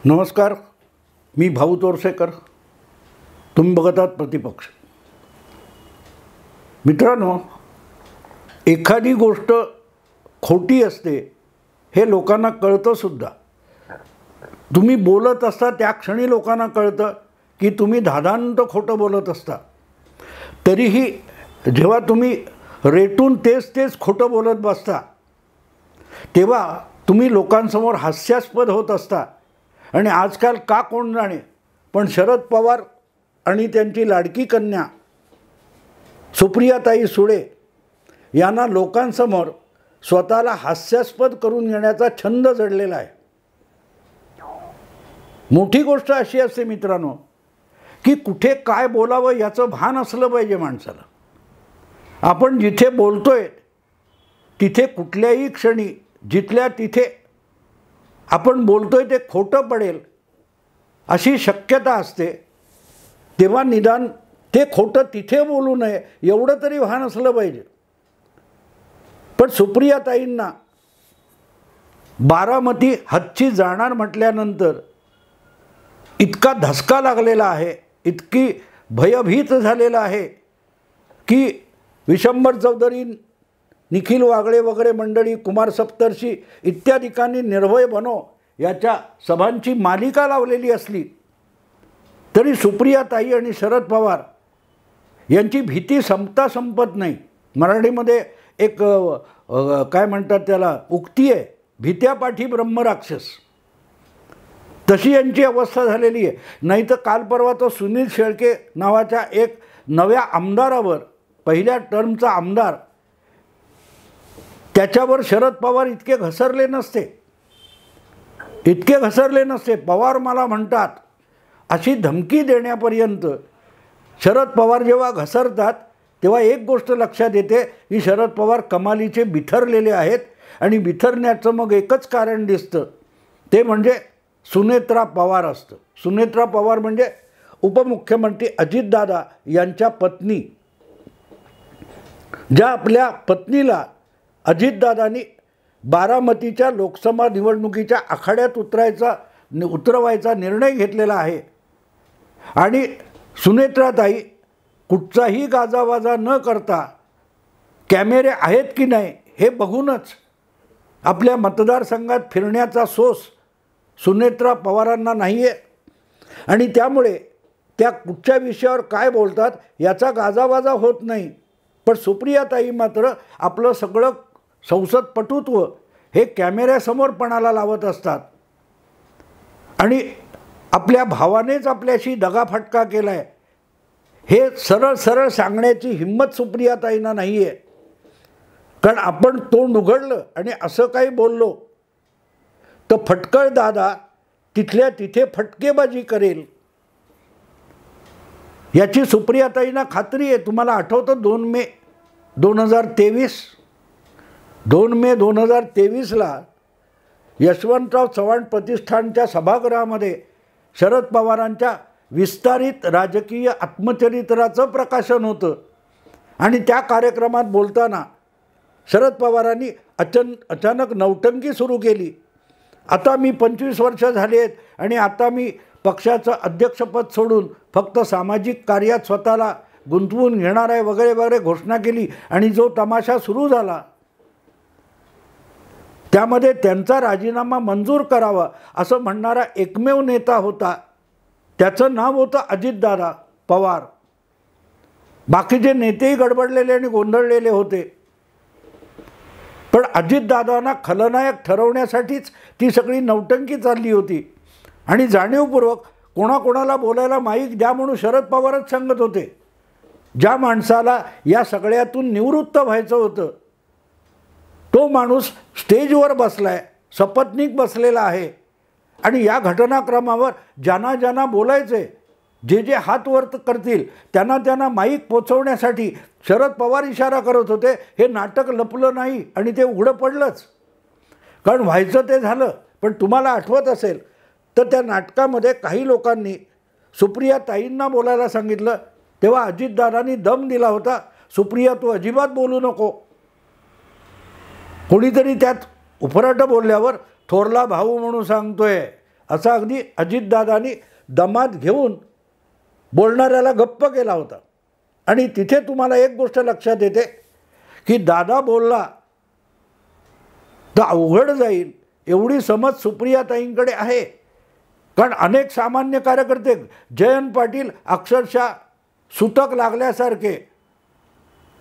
नमस्कार, मी भाऊ तोरसेकर. तुम्ही बघत आहात प्रतिपक्ष. मित्रांनो, एखादी गोष्ट खोटी असते हे लोकांना कळतंसुद्धा. तुम्ही बोलत असता त्या क्षणी लोकांना कळतं की तुम्ही धादांत खोटं बोलत असता. तरीही जेव्हा तुम्ही रेटून तेच खोटं बोलत बसता तेव्हा तुम्ही लोकांसमोर हास्यास्पद होत असता. आणि आजकाल का कोण जाणे, पण शरद पवार आणि त्यांची लाडकी कन्या सुप्रियाताई सुळे यांना लोकांसमोर स्वतःला हास्यास्पद करून घेण्याचा छंद जडलेला आहे. मोठी गोष्ट अशी असते मित्रांनो की कुठे काय बोलावं याचं भान असलं पाहिजे माणसाला. आपण जिथे बोलतोय तिथे कुठल्याही क्षणी जिथल्या तिथे आपण बोलतोय ते खोटं पडेल अशी शक्यता असते. तेव्हा निदान ते खोटं तिथे बोलू नये एवढं तरी भान असलं पाहिजे. पण सुप्रियाताईंना बारामती हातची जाणार म्हटल्यानंतर इतका धसका लागलेला आहे, इतकी भयभीत झालेला आहे की विशंभर चौधरी, निखिल वागळे वगैरे मंडळी, कुमार सप्तर्षी इत्यादिकांनी निर्भय बनो याच्या सभांची मालिका लावलेली असली तरी सुप्रियाताई आणि शरद पवार यांची भीती संपत नाही. मराठीमध्ये एक काय म्हणतात त्याला उक्ती आहे, भीत्यापाठी ब्रह्मराक्षस. तशी यांची अवस्था झालेली आहे. नाही तर काल परवा तो सुनील शेळके नावाच्या एक नव्या आमदारावर, पहिल्या टर्मचा आमदार, त्याच्यावर शरद पवार इतके घसरले नसते. पवार मला म्हणतात अशी धमकी देण्यापर्यंत शरद पवार जेव्हा घसरतात तेव्हा एक गोष्ट लक्षात येते की शरद पवार कमालीचे बिथरलेले आहेत. आणि बिथरण्याचं मग एकच कारण दिसतं, ते म्हणजे सुनेत्रा पवार असतं. सुनेत्रा पवार म्हणजे उपमुख्यमंत्री अजितदादा यांच्या पत्नी. ज्या आपल्या पत्नीला अजितदादांनी बारामतीच्या लोकसभा निवडणुकीच्या आखाड्यात उतरवायचा निर्णय घेतलेला आहे. आणि सुनेत्राताई कुठचाही गाजावाजा न करता कॅमेरे आहेत की नाही हे बघूनच आपल्या मतदारसंघात फिरण्याचा सोस सुनेत्रा पवारांना नाही आहे. आणि त्यामुळे त्या कुठच्या विषयावर काय बोलतात याचा गाजावाजा होत नाही. पण सुप्रियाताई मात्र आपलं सगळं संसदपटुत्व हे कॅमेऱ्यासमोर पणाला लावत असतात. आणि आपल्या भावानेच आपल्याशी दगाफटका केला आहे हे सरळ सांगण्याची हिंमत सुप्रियाताईंना नाही आहे. कारण आपण तोंड उघडलं आणि असं काही बोललो तर फटकळ दादा तिथल्या तिथे फटकेबाजी करेल याची सुप्रियाताईंना खात्री आहे. तुम्हाला आठवतं 2 मे 2023ला यशवंतराव चव्हाण प्रतिष्ठानच्या सभागृहामध्ये शरद पवारांच्या विस्तारित राजकीय आत्मचरित्राचं प्रकाशन होतं. आणि त्या कार्यक्रमात बोलताना शरद पवारांनी अचानक नौटंकी सुरू केली. आता मी 25 वर्ष झाली आहेत आणि आता मी पक्षाचं अध्यक्षपद सोडून फक्त सामाजिक कार्यात स्वतःला गुंतवून घेणार आहे वगैरे घोषणा केली. आणि जो तमाशा सुरू झाला त्यामध्ये त्यांचा राजीनामा मंजूर करावा असं म्हणणारा एकमेव नेता होता. त्याचं नाव होतं अजितदादा पवार. बाकीचे नेतेही गडबडलेले आणि गोंधळलेले होते. पण अजितदादांना खलनायक ठरवण्यासाठीच ती सगळी नौटंकी चालली होती. आणि जाणीवपूर्वक कोणाकोणाला बोलायला माईक द्या म्हणून शरद पवारच सांगत होते. ज्या माणसाला या सगळ्यातून निवृत्त व्हायचं होतं तो माणूस स्टेजवर बसलाय, सपत्नीक बसलेला आहे. आणि या घटनाक्रमावर ज्यांना बोलायचे, जे हात वर करतील त्यांना माईक पोचवण्यासाठी शरद पवार इशारा करत होते. हे नाटक लपलं नाही आणि ते उघडं पडलंच. कारण व्हायचं ते झालं. पण तुम्हाला आठवत असेल तर त्या नाटकामध्ये काही लोकांनी सुप्रियाताईंना बोलायला सांगितलं तेव्हा अजितदादांनी दम दिला होता, सुप्रिया तू अजिबात बोलू नको. कोणीतरी त्यात उपराटं बोलल्यावर थोरला भाऊ म्हणून सांगतोय असा अगदी अजितदादांनी दमात घेऊन बोलणाऱ्याला गप्प केला होता. आणि तिथे तुम्हाला एक गोष्ट लक्षात येते की दादा बोलला तर अवघड जाईल एवढी समज सुप्रियाताईंकडे आहे. कारण अनेक सामान्य कार्यकर्ते, जयंत पाटील अक्षरशः सुतक लागल्यासारखे,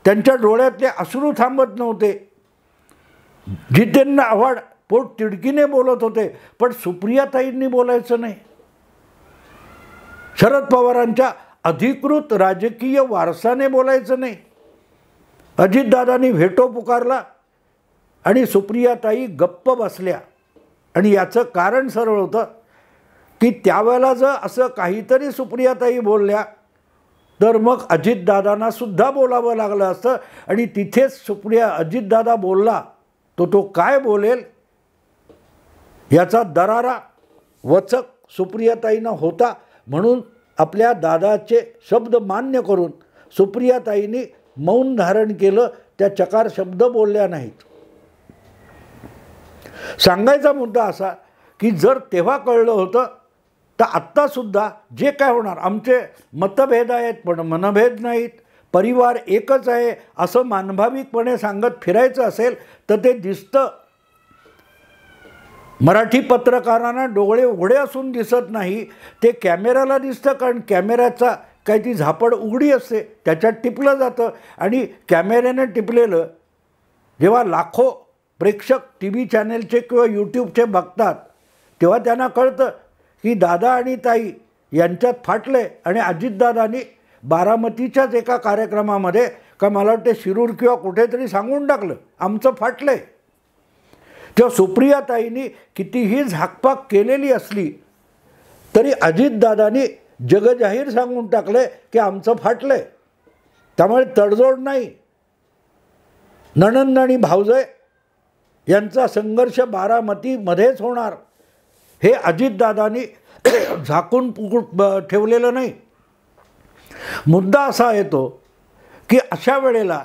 त्यांच्या डोळ्यातले अश्रू थांबत नव्हते. जितेंद्र आव्हाड पोट तिडकीने बोलत होते, पण सुप्रियाताईंनी बोलायचं नाही. शरद पवारांच्या अधिकृत राजकीय वारसाने बोलायचं नाही. अजितदादांनी व्हेटो पुकारला आणि सुप्रियाताई गप्प बसल्या. आणि याचं कारण सरळ होतं की त्यावेळेला जर असं काहीतरी सुप्रियाताई बोलल्या तर मग अजितदादांना सुद्धा बोलावं लागलं असतं. आणि तिथेच अजितदादा बोलला तो काय बोलेल याचा दरारा वचक सुप्रियाताईंना होता. म्हणून आपल्या दादाचे शब्द मान्य करून सुप्रियाताईंनी मौन धारण केलं, त्या चकार शब्द बोलल्या नाहीत. सांगायचा मुद्दा असा की जर तेव्हा कळलं होतं तर आत्तासुद्धा जे काय होणार, आमचे मतभेद आहेत पण मनभेद नाहीत, परिवार एकच आहे असं मानभाविकपणे सांगत फिरायचं असेल तर ते दिसतं. मराठी पत्रकारांना डोळे उघडे असून दिसत नाही, ते कॅमेऱ्याला दिसतं. कारण कॅमेऱ्याचा काही ती झापड उघडी असते, त्याच्यात टिपलं जातं. आणि कॅमेऱ्याने टिपलेलं जेव्हा लाखो प्रेक्षक टी व्ही चॅनेलचे किंवा यूट्यूबचे बघतात तेव्हा त्यांना कळतं की दादा आणि ताई यांच्यात फाटले. आणि अजितदादांनी बारामतीच्याच एका कार्यक्रमामध्ये का मला वाटते शिरूर किंवा कुठेतरी सांगून टाकलं आमचं फाटलं आहे. तेव्हा सुप्रियाताईंनी कितीही झाकपाक केलेली असली तरी अजितदादांनी जगजाहीर सांगून टाकले की आमचं फाटलं आहे. त्यामुळे तडजोड नाही. नणंद आणि भावजय यांचा संघर्ष बारामतीमध्येच होणार हे अजितदादांनी झाकून ठेवलेलं नाही. मुद्दा असा येतो की अशा वेळेला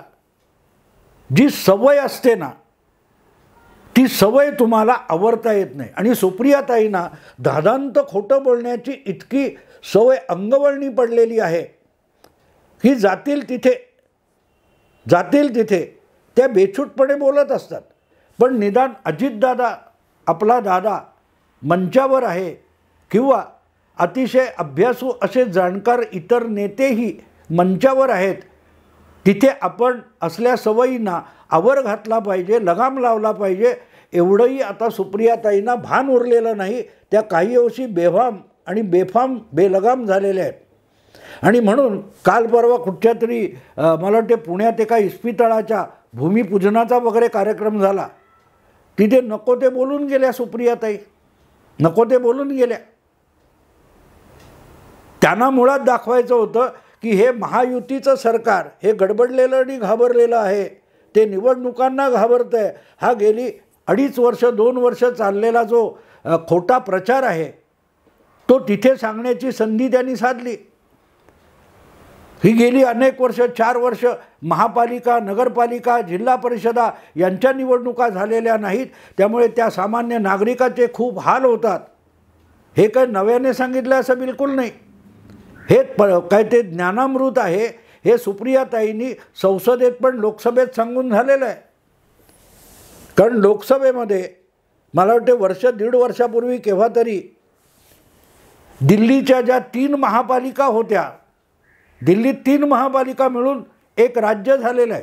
जी सवय असते ना ती सवय तुम्हाला आवरता येत नाही. आणि सुप्रियाताईंना दादांत खोटं बोलण्याची इतकी सवय अंगवळणी पडलेली आहे की जातील तिथे त्या बेछूटपणे बोलत असतात. पण निदान अजितदादा आपला दादा मंचावर आहे किंवा अतिशय अभ्यासू असे जाणकार इतर नेतेही मंचावर आहेत, तिथे आपण असल्या सवयींना आवर घातला पाहिजे, लगाम लावला पाहिजे. एवढंही आता सुप्रियाताईंना भान उरलेलं नाही. त्या काही अंशी बेभाम आणि बेलगाम झालेल्या आहेत. आणि म्हणून काल परवा कुठच्या तरी मला वाटते पुण्यात एका इस्पितळाच्या भूमिपूजनाचा वगैरे कार्यक्रम झाला, तिथे नको ते बोलून गेल्या सुप्रियाताई, नको ते बोलून गेल्या. त्यांना मुळात दाखवायचं होतं की हे महायुतीचं सरकार हे गडबडलेलं आणि घाबरलेलं आहे, ते निवडणुकांना घाबरतं आहे. हा गेली 2.5 वर्ष 2 वर्ष चाललेला जो खोटा प्रचार आहे तो तिथे सांगण्याची संधी त्यांनी साधली. ही गेली अनेक वर्ष 4 वर्ष महापालिका, नगरपालिका, जिल्हा परिषदा यांच्या निवडणुका झालेल्या नाहीत. त्यामुळे त्या सामान्य नागरिकाचे खूप हाल होतात. हे काय नव्याने सांगितलं असं बिलकुल नाही. हे काय ते ज्ञानामृत आहे. हे सुप्रियाताईंनी संसदेत पण लोकसभेत सांगून झालेलं आहे. कारण लोकसभेमध्ये मला वाटते 1.5 वर्षापूर्वी केव्हा तरी दिल्लीच्या ज्या 3 महापालिका होत्या, दिल्लीत 3 महापालिका मिळून एक राज्य झालेलं आहे.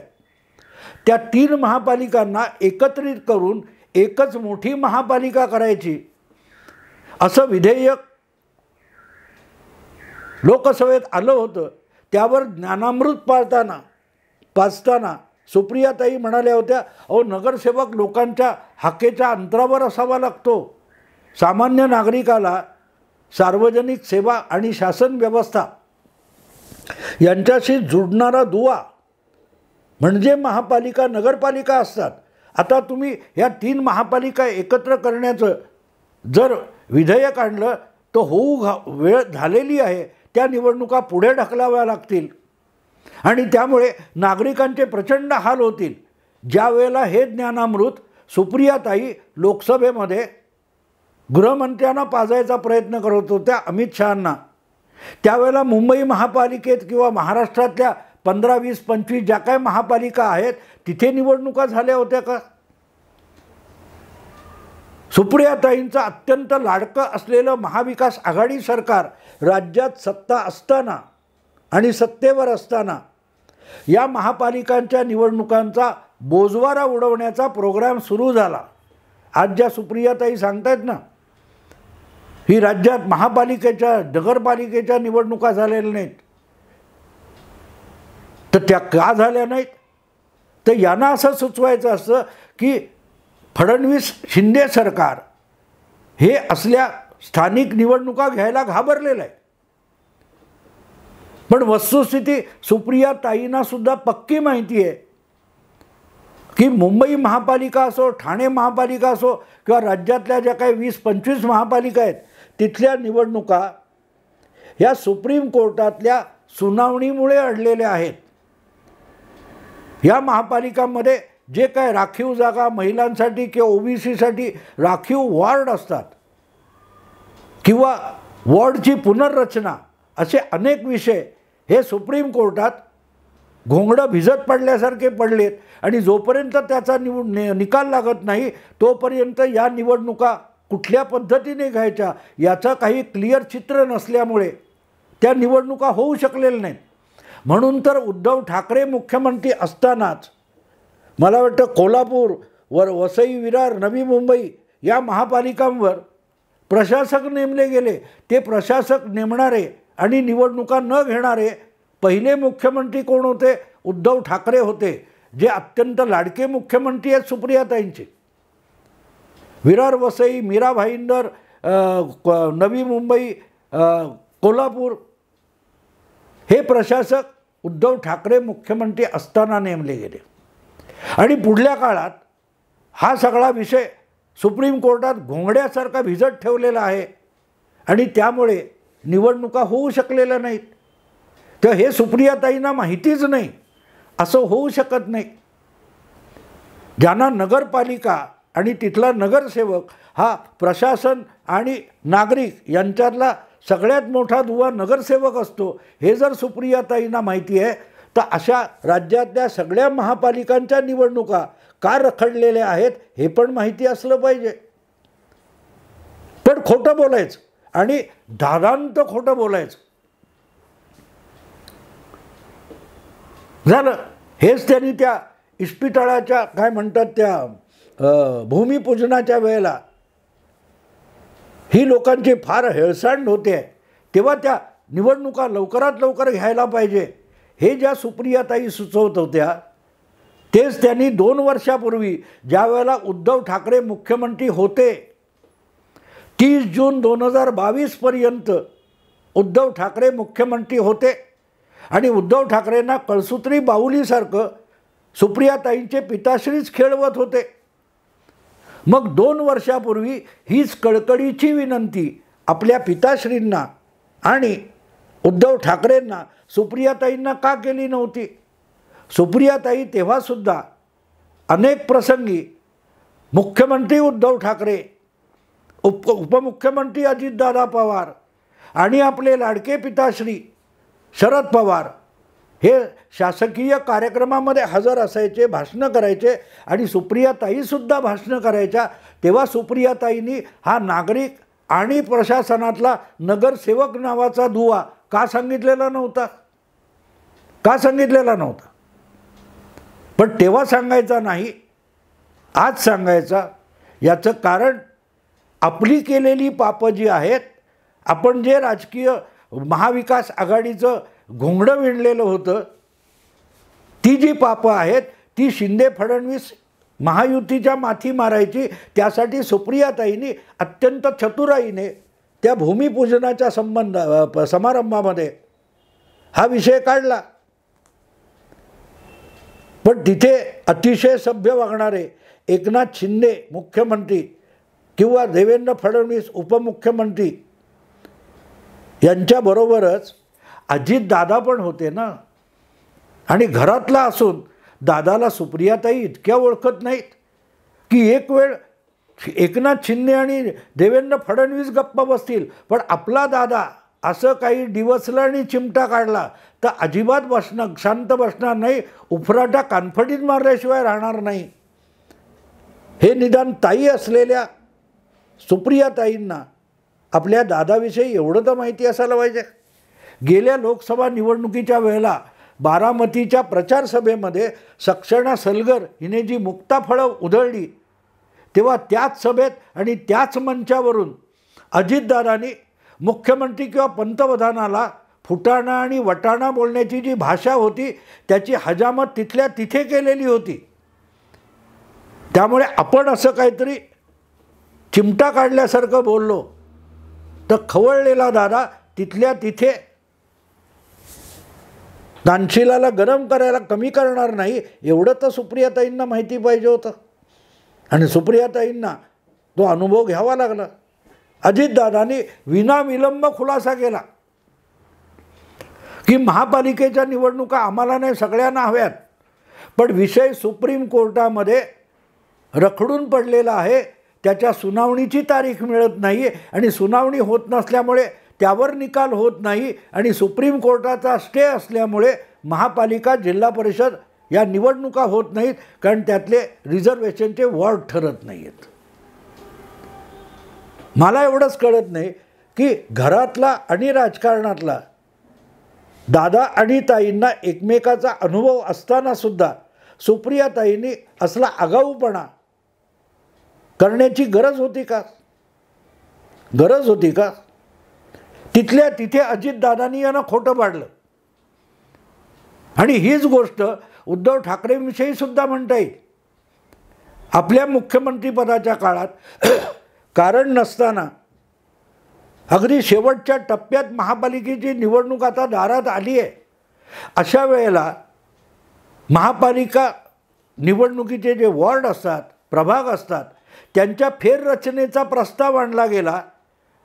त्या 3 महापालिकांना एकत्रित करून एकच मोठी महापालिका करायची असं विधेयक लोकसभेत आलं होतं. त्यावर ज्ञानामृत पाजताना सुप्रियाताई म्हणाल्या होत्या, अहो नगरसेवक लोकांच्या हाकेच्या अंतरावर असावा लागतो. सामान्य नागरिकाला सार्वजनिक सेवा आणि शासन व्यवस्था यांच्याशी जुडणारा दुवा म्हणजे महापालिका, नगरपालिका असतात. आता तुम्ही ह्या 3 महापालिका एकत्र करण्याचं जर विधेयक आणलं तर वेळ झालेली आहे. त्या निवडणुका पुढे ढकलाव्या लागतील आणि त्यामुळे नागरिकांचे प्रचंड हाल होतील. ज्या वेळेला हे ज्ञानामृत सुप्रियाताई लोकसभेमध्ये गृहमंत्र्यांना पाजायचा प्रयत्न करत होत्या अमित शहांना. त्यावेळेला मुंबई महापालिकेत किंवा महाराष्ट्रातल्या 15, 20, 25 ज्या काही महापालिका आहेत तिथे निवडणुका झाल्या होत्या का? सुप्रियाताईंचं अत्यंत लाडकं असलेलं महाविकास आघाडी सरकार राज्यात सत्ता असताना आणि सत्तेवर असताना या महापालिकांच्या निवडणुकांचा बोजवारा उडवण्याचा प्रोग्राम सुरू झाला. आज ज्या सुप्रियाताई सांगतायत ना ही राज्यात महापालिकेच्या नगरपालिकेच्या निवडणुका झालेल्या नाहीत, तर त्या का झाल्या नाहीत? तर यांना असं सुचवायचं असतं की फडणवीस शिंदे सरकार हे असल्या स्थानिक निवडणुका घ्यायला घाबरलेलं आहे. पण वस्तुस्थिती सुप्रियाताईंना सुद्धा पक्की माहिती आहे की मुंबई महापालिका असो, ठाणे महापालिका असो किंवा राज्यातल्या ज्या काही 20-25 महापालिका आहेत तिथल्या निवडणुका ह्या सुप्रीम कोर्टातल्या सुनावणीमुळे अडलेल्या आहेत. या महापालिकांमध्ये जे काय राखीव जागा महिलांसाठी किंवा ओबीसीसाठी राखीव वॉर्ड असतात किंवा वॉर्डची पुनर्रचना असे अनेक विषय हे सुप्रीम कोर्टात घोंगडं भिजत पडल्यासारखे पडलेत आणि जोपर्यंत त्याचा निकाल लागत नाही तोपर्यंत या निवडणुका कुठल्या पद्धतीने घ्यायच्या याचं काही क्लिअर चित्र नसल्यामुळे त्या निवडणुका होऊ शकलेल्या नाहीत. म्हणून तर उद्धव ठाकरे मुख्यमंत्री असतानाच मला वाटतं कोल्हापूर वसई, विरार, नवी मुंबई या महापालिकांवर प्रशासक नेमले गेले. ते प्रशासक नेमणारे आणि निवडणुका न घेणारे पहिले मुख्यमंत्री कोण होते? उद्धव ठाकरे होते, जे अत्यंत लाडके मुख्यमंत्री आहेत सुप्रियाताईंचे. विरार, वसई, मीरा भाईंदर, नवी मुंबई, कोल्हापूर हे प्रशासक उद्धव ठाकरे मुख्यमंत्री असताना नेमले गेले. आणि पुढल्या काळात हा सगळा विषय सुप्रीम कोर्टात घोंगड्यासारखा भिजत ठेवलेला आहे आणि त्यामुळे निवडणुका होऊ शकलेल्या नाहीत. तर हे सुप्रियाताईंना माहितीच नाही असं होऊ शकत नाही. ज्यांना नगरपालिका आणि तिथला नगरसेवक हा प्रशासन आणि नागरिक यांच्यातला सगळ्यात मोठा दुवा नगरसेवक असतो हे जर सुप्रियाताईंना माहिती आहे तर अशा राज्यातल्या सगळ्या महापालिकांच्या निवडणुका का रखडलेल्या आहेत हे पण माहिती असलं पाहिजे. पण खोटं बोलायचं आणि धादांत खोटं बोलायचं झालं. हेच त्यांनी त्या इस्पितळाच्या काय म्हणतात त्या भूमिपूजनाच्या वेळेला ही लोकांची फार हेळसांड होते तेव्हा त्या निवडणुका लवकरात लवकर घ्यायला पाहिजे हे ज्या सुप्रियाताई सुचवत होत्या तेच त्यांनी 2 वर्षापूर्वी ज्या वेळेला उद्धव ठाकरे मुख्यमंत्री होते 30 जून 2022 पर्यंत उद्धव ठाकरे मुख्यमंत्री होते आणि उद्धव ठाकरेंना कळसूत्री बाहुलीसारखं सुप्रियाताईंचे पिताश्रीच खेळवत होते. मग 2 वर्षापूर्वी हीच कळकळीची विनंती आपल्या पिताश्रींना आणि उद्धव ठाकरेंना सुप्रियाताईंना का केली नव्हती? सुप्रियाताई तेव्हासुद्धा अनेक प्रसंगी मुख्यमंत्री उद्धव ठाकरे, उपमुख्यमंत्री अजितदादा पवार आणि आपले लाडके पिताश्री शरद पवार हे शासकीय कार्यक्रमामध्ये हजर असायचे, भाषणं करायचे आणि सुप्रियाताईसुद्धा भाषणं करायच्या. तेव्हा सुप्रियाताईंनी हा नागरिक आणि प्रशासनातला नगरसेवक नावाचा दुवा का सांगितलेला नव्हता? का सांगितलेला नव्हता? पण तेव्हा सांगायचा नाही, आज सांगायचा. याचं कारण आपली केलेली पापं जी आहेत, आपण जे राजकीय महाविकास आघाडीचं घोंगडं विणलेलं होतं ती जी पापं आहेत ती शिंदे फडणवीस महायुतीच्या माथी मारायची. त्यासाठी सुप्रियाताईंनी अत्यंत चतुराईने त्या भूमिपूजनाच्या समारंभामध्ये हा विषय काढला. पण तिथे अतिशय सभ्य वागणारे एकनाथ शिंदे मुख्यमंत्री किंवा देवेंद्र फडणवीस उपमुख्यमंत्री यांच्याबरोबरच अजितदादा पण होते ना. आणि घरातला असून दादाला सुप्रियाताई इतक्या ओळखत नाहीत की एक वेळ एकनाथ शिंदे आणि देवेंद्र फडणवीस गप्प बसतील, पण आपला दादा असं काही डिवचलं आणि चिमटा काढला तर अजिबात शांत बसणार नाही, उफराटा कानफडीत मारल्याशिवाय राहणार नाही. हे निदान ताई असलेल्या सुप्रियाताईंना आपल्या दादाविषयी एवढं तर माहिती असायला पाहिजे. गेल्या लोकसभा निवडणुकीच्या वेळेला बारामतीच्या प्रचारसभेमध्ये सक्सेना सलगर हिने जी मुक्ताफळं उधळली, तेव्हा त्याच सभेत आणि त्याच मंचावरून अजितदादांनी मुख्यमंत्री किंवा पंतप्रधानाला फुटाणा आणि वटाणा बोलण्याची जी भाषा होती त्याची हजामत तिथल्या तिथे केलेली होती. त्यामुळे आपण असं काहीतरी चिमटा काढल्यासारखं बोललो तर खवळलेला दादा तिथल्या तिथे दानशिलाला गरम करायला कमी करणार नाही, एवढं तर सुप्रियाताईंना माहिती पाहिजे होतं. आणि सुप्रियाताईंना तो अनुभव घ्यावा लागला. अजितदादांनी विनाविलंब खुलासा केला की महापालिकेच्या निवडणुका आम्हाला नाही, सगळ्यांना हव्यात, पण विषय सुप्रीम कोर्टामध्ये रखडून पडलेला आहे, त्याच्या सुनावणीची तारीख मिळत नाही आणि सुनावणी होत नसल्यामुळे त्यावर निकाल होत नाही आणि सुप्रीम कोर्टाचा स्टे असल्यामुळे महापालिका जिल्हा परिषद या निवडणुका होत नाहीत, कारण त्यातले रिझर्वेशनचे वॉर्ड ठरत नाही आहेत. मला एवढंच कळत नाही की घरातला आणि राजकारणातला दादा आणि ताईंना एकमेकाचा अनुभव असतानासुद्धा सुप्रियाताईंनी असला आगाऊपणा करण्याची गरज होती का? गरज होती का? तिथल्या तिथे अजितदादांनी यांना खोटं पाडलं. आणि हीच गोष्ट उद्धव ठाकरेंविषयी सुद्धा म्हणता येईल. आपल्या मुख्यमंत्रीपदाच्या काळात कारण नसताना अगदी शेवटच्या टप्प्यात महापालिकेची निवडणूक आता दारात आली आहे, अशा वेळेला महापालिका निवडणुकीचे जे वॉर्ड असतात, प्रभाग असतात, त्यांच्या फेररचनेचा प्रस्ताव आणला गेला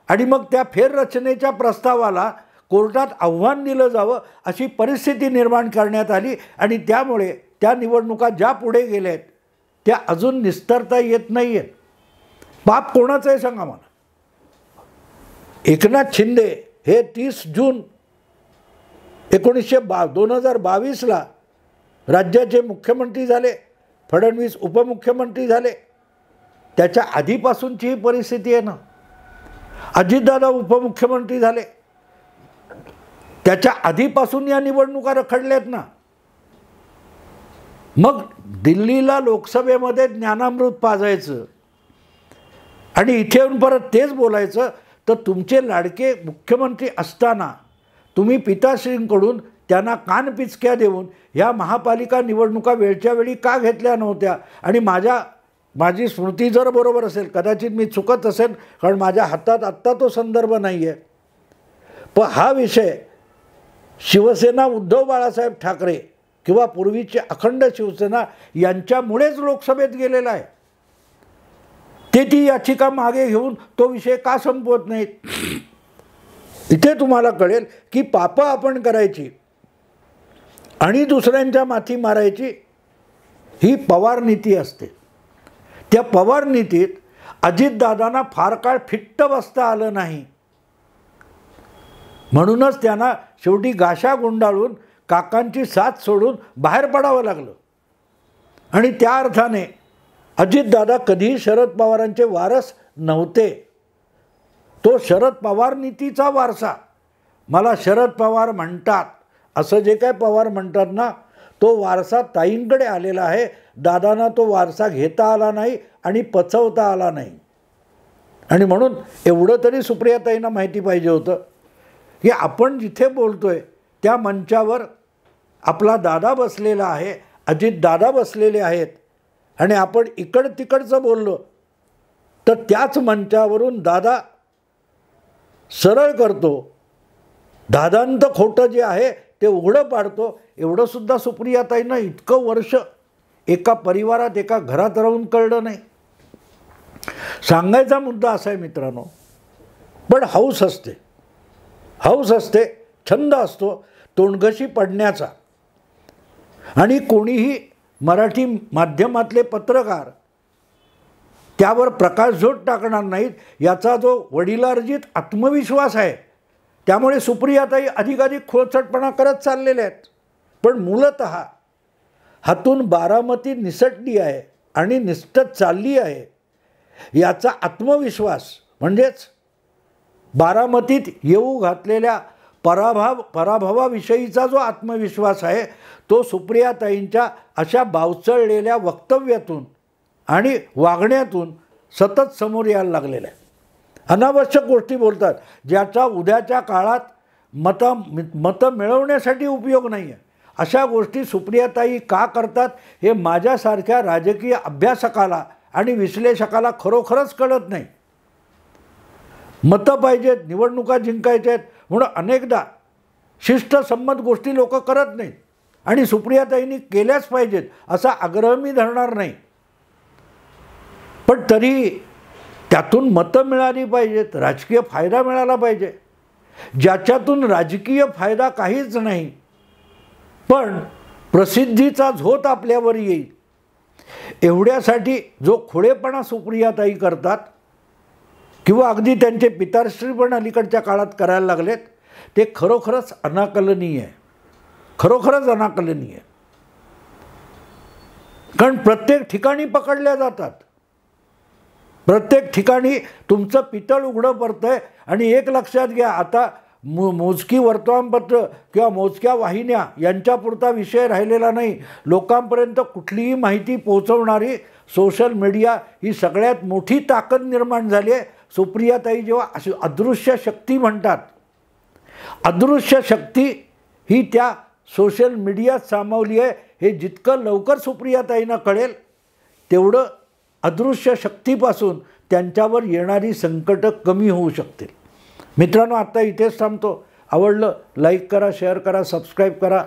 आणि मग त्या फेररचनेच्या प्रस्तावाला कोर्टात आव्हान दिलं जावं अशी परिस्थिती निर्माण करण्यात आली आणि त्यामुळे त्या निवडणुका ज्या पुढे गेल्या आहेत त्या अजून निस्तरता येत नाही आहेत. पाप कोणाचं आहे सांगा मला? एकनाथ शिंदे हे 30 जून 2022ला राज्याचे मुख्यमंत्री झाले, फडणवीस उपमुख्यमंत्री झाले. त्याच्या आधीपासूनची ही परिस्थिती आहे ना. अजितदादा उपमुख्यमंत्री झाले, त्याच्या आधीपासून या निवडणुका रखडल्यात ना. मग दिल्लीला लोकसभेमध्ये ज्ञानामृत पाजायचं आणि इथे येऊन परत तेच बोलायचं, तर तुमचे लाडके मुख्यमंत्री असताना तुम्ही पिताश्रींकडून त्यांना कानपिचक्या देऊन ह्या महापालिका निवडणुका वेळच्या वेळी का घेतल्या नव्हत्या? आणि माझी स्मृती जर बरोबर असेल, कदाचित मी चुकत असेल कारण माझ्या हातात आत्ता तो संदर्भ नाही आहे, पण हा विषय शिवसेना उद्धव बाळासाहेब ठाकरे किंवा पूर्वीची अखंड शिवसेना यांच्यामुळेच लोकसभेत गेलेला आहे. ते ती याचिका मागे घेऊन तो विषय का संपवत नाहीत? इथे तुम्हाला कळेल की पापं आपण करायची आणि दुसऱ्यांच्या माथी मारायची ही पवार नीती असते. त्या पवार नीतीत अजितदादांना फार काळ फिट्ट बसता आलं नाही, म्हणूनच त्यांना शेवटी गाशा गुंडाळून काकांची साथ सोडून बाहेर पडावं लागलं. आणि त्या अर्थाने अजितदादा कधीही शरद पवारांचे वारस नव्हते. तो शरद पवार नीतीचा वारसा. मला शरद पवार म्हणतात असं जे काय पवार म्हणतात ना, तो वारसा ताईंकडे आलेला आहे. दादांना तो वारसा घेता आला नाही आणि पचवता आला नाही. आणि म्हणून एवढं तरी सुप्रियाताईंना माहिती पाहिजे होतं की आपण जिथे बोलतोय त्या मंचावर आपला दादा बसलेला आहे, अजित दादा बसलेले आहेत, आणि आपण इकड तिकडचं बोललो तर त्याच मंचावरून दादा सरळ करतो, दादांत खोटं जे आहे ते उघडं पाडतो. एवढंसुद्धा सुप्रियाताईंना इतकं वर्ष एका परिवारात एका घरात राहून कळलं नाही. सांगायचा मुद्दा असा आहे मित्रांनो, पण हौस असते, हौस असते, छंद असतो तोंडघशी पडण्याचा. आणि कोणीही मराठी माध्यमातले पत्रकार त्यावर प्रकाशझोत टाकणार नाहीत, याचा जो वडिलार्जित आत्मविश्वास आहे, त्यामुळे सुप्रियाताई अधिकाधिक खोलचटपणा करत चाललेले आहेत. पण मूलतः हातून बारामती निसटली आहे आणि निसटत चालली आहे, याचा आत्मविश्वास म्हणजेच बारामतीत येऊ घातलेल्या पराभवाविषयीचा जो आत्मविश्वास आहे, तो सुप्रियाताईंच्या अशा बावचळलेल्या वक्तव्यातून आणि वागण्यातून सतत समोर यायला लागलेला आहे. अनावश्यक गोष्टी बोलतात, ज्याचा उद्याच्या काळात मतं मिळवण्यासाठी उपयोग नाही आहे. अशा गोष्टी सुप्रियाताई का करतात हे माझ्यासारख्या राजकीय अभ्यासकाला आणि विश्लेषकाला खरोखरच कळत नाही. मतं पाहिजेत, निवडणुका जिंकायच्या आहेत म्हणून अनेकदा शिष्टसंमत गोष्टी लोक करत नाहीत आणि सुप्रियाताईंनी केल्याच पाहिजेत असा आग्रह मी धरणार नाही. पण तरी त्यातून मतं मिळाली पाहिजेत, राजकीय फायदा मिळाला पाहिजे. ज्याच्यातून राजकीय फायदा काहीच नाही, पण प्रसिद्धीचा झोत आपल्यावर येईल, एवढ्यासाठी जो खोडेपणा सुप्रियाताई करतात किंवा अगदी त्यांचे पिताश्री पण अलीकडच्या काळात करायला लागलेत, ते खरोखरच अनाकलनीय आहे, खरोखरच अनाकलनीय आहे. कारण प्रत्येक ठिकाणी पकडल्या जातात, प्रत्येक ठिकाणी तुमचं पितळ उघडं पडतंय. आणि एक लक्षात घ्या, आता मोजकी वर्तमानपत्र किंवा मोजक्या वाहिन्या यांच्यापुरता विषय राहिलेला नाही. लोकांपर्यंत कुठलीही माहिती पोहोचवणारी सोशल मीडिया ही सगळ्यात मोठी ताकद निर्माण झाली आहे. सुप्रियाताई जेव्हा अशी अदृश्य शक्ती म्हणतात, अदृश्य शक्ती ही त्या सोशल मीडियात सामावली आहे. हे जितकं लवकर सुप्रियाताईंना कळेल, तेवढं अदृश्य शक्तीपासून त्यांच्यावर येणारी संकटं कमी होऊ शकतील. मित्रांनो, आत्ता इथेच थांबतो. आवडलं लाईक करा, शेअर करा, सबस्क्राईब करा.